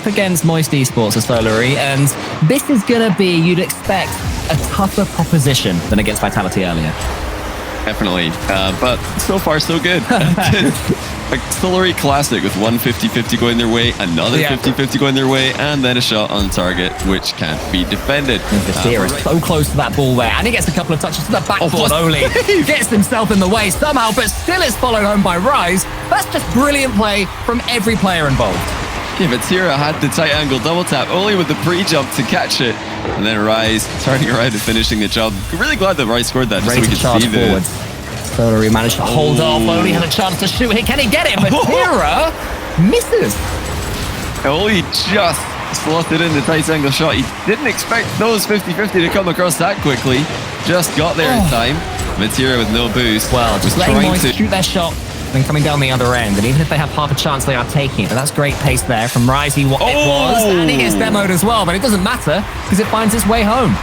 up against Moist Esports or Solary, and this is going to be, you'd expect, a tougher proposition than against Vitality earlier. Definitely, but so far so good. A Solary classic with one 50-50 going their way, another 50-50 going their way, and then a shot on target which can't be defended. Vasir is so close to that ball there, and he gets a couple of touches to the backboard only. Gets himself in the way somehow, but still is followed home by Rise. That's just brilliant play from every player involved. Yeah, Vatira had the tight angle double tap, only with the pre-jump to catch it. And then Rise turning around and finishing the job. Really glad that Rise scored that, just so we could see forward. Solary managed to hold off, only had a chance to shoot. Can he get it? Vatira misses. Oli just slotted in the tight angle shot. He didn't expect those 50-50 to come across that quickly. Just got there in time. Vatira with no boost. Well, just letting Moist shoot their shot, then coming down the other end, and even if they have half a chance, they are taking it. But that's great pace there from Rise. It was, and he gets demoed as well, but it doesn't matter because it finds its way home.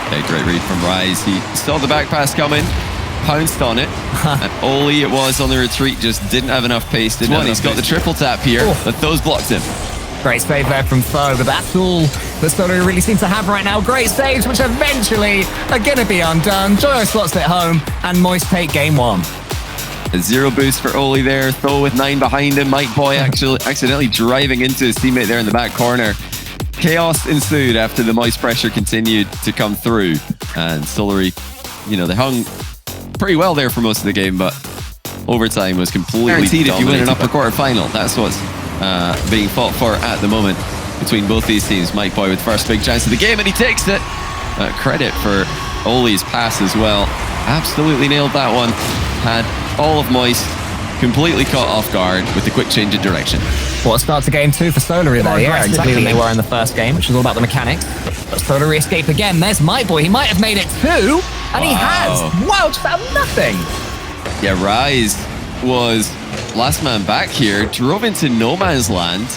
Okay, great read from Rise. He saw the back pass coming, pounced on it, and Oli it was on the retreat, just didn't have enough pace. He's got the triple tap here, but those blocked him. Great save there from Foe, but that's all that Solary really seems to have right now. Great saves, which eventually are going to be undone. Joyo slots it home, and Moist take game one. A zero boost for Oli there. Tho with 9 behind him. Mike Boy actually accidentally driving into his teammate there in the back corner. Chaos ensued after the Moist pressure continued to come through. And Solary, they hung pretty well there for most of the game, but overtime was completely guaranteed if you win an upper quarter final. That's what's being fought for at the moment between both these teams. Mike Boy with first big chance of the game, and he takes it. Credit for Oli's pass as well. Absolutely nailed that one. Had all of Moist completely caught off guard with the quick change of direction. What a start to game two for Solary there, exactly than they were in the first game, which was all about the mechanics. But Solary escape again. There's Mike Boy. He might have made it too, and he has. Wow, just out of nothing. Yeah, Rise was last man back here, drove into no man's land,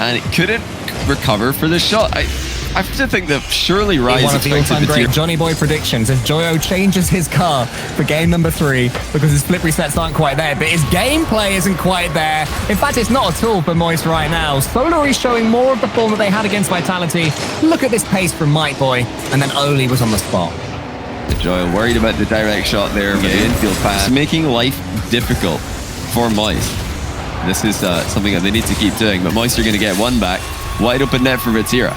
and it couldn't recover for the shot. I have to think that surely Rise one of the all-time great Johnny Boy predictions if Joyo changes his car for game number 3 because his flip resets aren't quite there, but his gameplay isn't quite there. In fact, it's not at all for Moist right now. Solary showing more of the form that they had against Vitality. Look at this pace from Mike Boy, and then Oli was on the spot. Joyo worried about the direct shot there with the infield pass. It's making life difficult for Moist. This is something that they need to keep doing, but Moist are going to get one back. Wide open net for Vatira.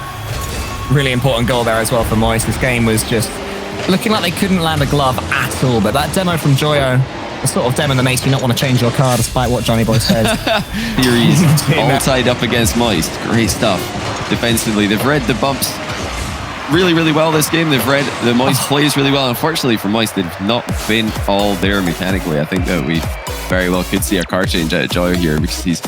Really important goal there as well for Moist. This game was just looking like they couldn't land a glove at all, but that demo from Joyo, the sort of demo that makes you not want to change your car despite what Johnny Boy says. Theories all tied up against Moist. Great stuff. Defensively, they've read the bumps really, really well this game. They've read the Moist plays really well. Unfortunately for Moist, they've not been all there mechanically. I think that we very well could see a car change out of Joyo here because he's,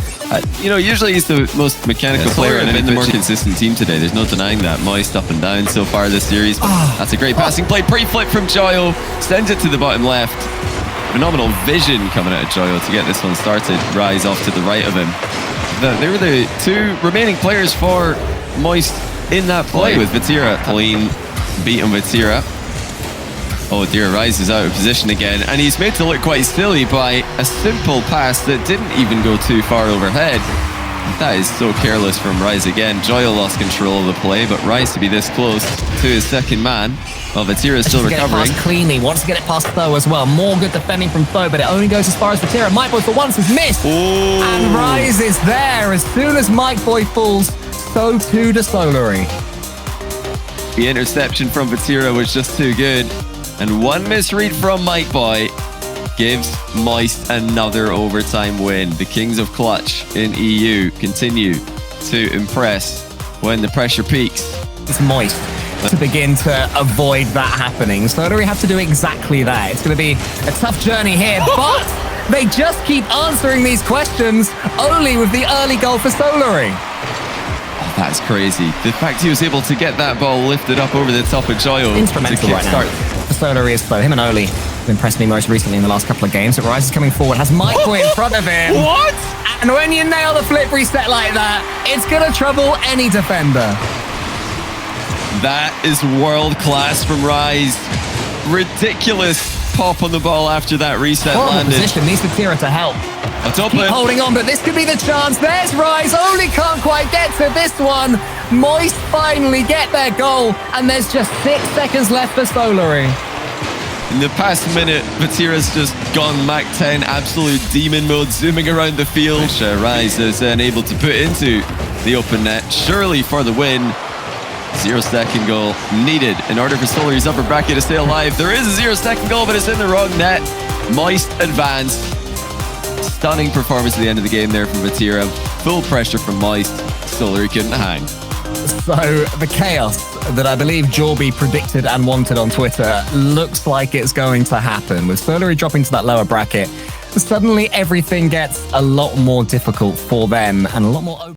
usually he's the most mechanical player and been the more consistent team today. There's no denying that. Moist up and down so far this series. That's a great passing play. Pre-flip from Joyo. Sends it to the bottom left. Phenomenal vision coming out of Joyo to get this one started. Rise off to the right of him. They were the 2 remaining players for Moist in that play with Vatira. Clean beat on Vatira. Oh dear, Rise is out of position again, and he's made to look quite silly by a simple pass that didn't even go too far overhead. That is so careless from Rise again. Joyo lost control of the play, but Rise to be this close to his second man. Well, Vatira is still recovering. Get it past cleanly, wants to get it past Tho as well. More good defending from Tho, but it only goes as far as Vatira. Mike Boy for once has missed, and Rise is there. As soon as Mike Boy falls, so too does Solary. The interception from Vatira was just too good. And one misread from Mike Boy gives Moist another overtime win. The Kings of Clutch in EU continue to impress when the pressure peaks. It's Moist to begin to avoid that happening. Solary have to do exactly that. It's going to be a tough journey here, but they just keep answering these questions. Oli with the early goal for Solary. That's crazy. The fact he was able to get that ball lifted up over the top of Joyo. Instrumental right now. For Solary is Him and Oli have impressed me most recently in the last couple of games. But Rise is coming forward, has Mike Boy in front of him. What? And when you nail the flip reset like that, it's going to trouble any defender. That is world class from Rise. Ridiculous pop on the ball after that reset landed. Position needs Vatira to help. top Keep holding on, but this could be the chance. There's Rise, only can't quite get to this one. Moist finally get their goal, and there's just 6 seconds left for Solary. In the past minute, Vatira's just gone Mach 10, absolute demon mode, zooming around the field. Rise is then able to put into the open net, surely for the win. 0-second goal needed in order for Solary's upper bracket to stay alive. There is a 0-second goal, but it's in the wrong net. Moist advance. Stunning performance at the end of the game there from Vatira. Full pressure from Moist. Solary couldn't hang. So the chaos that I believe Jorby predicted and wanted on Twitter looks like it's going to happen. With Solary dropping to that lower bracket, suddenly everything gets a lot more difficult for them and a lot more open.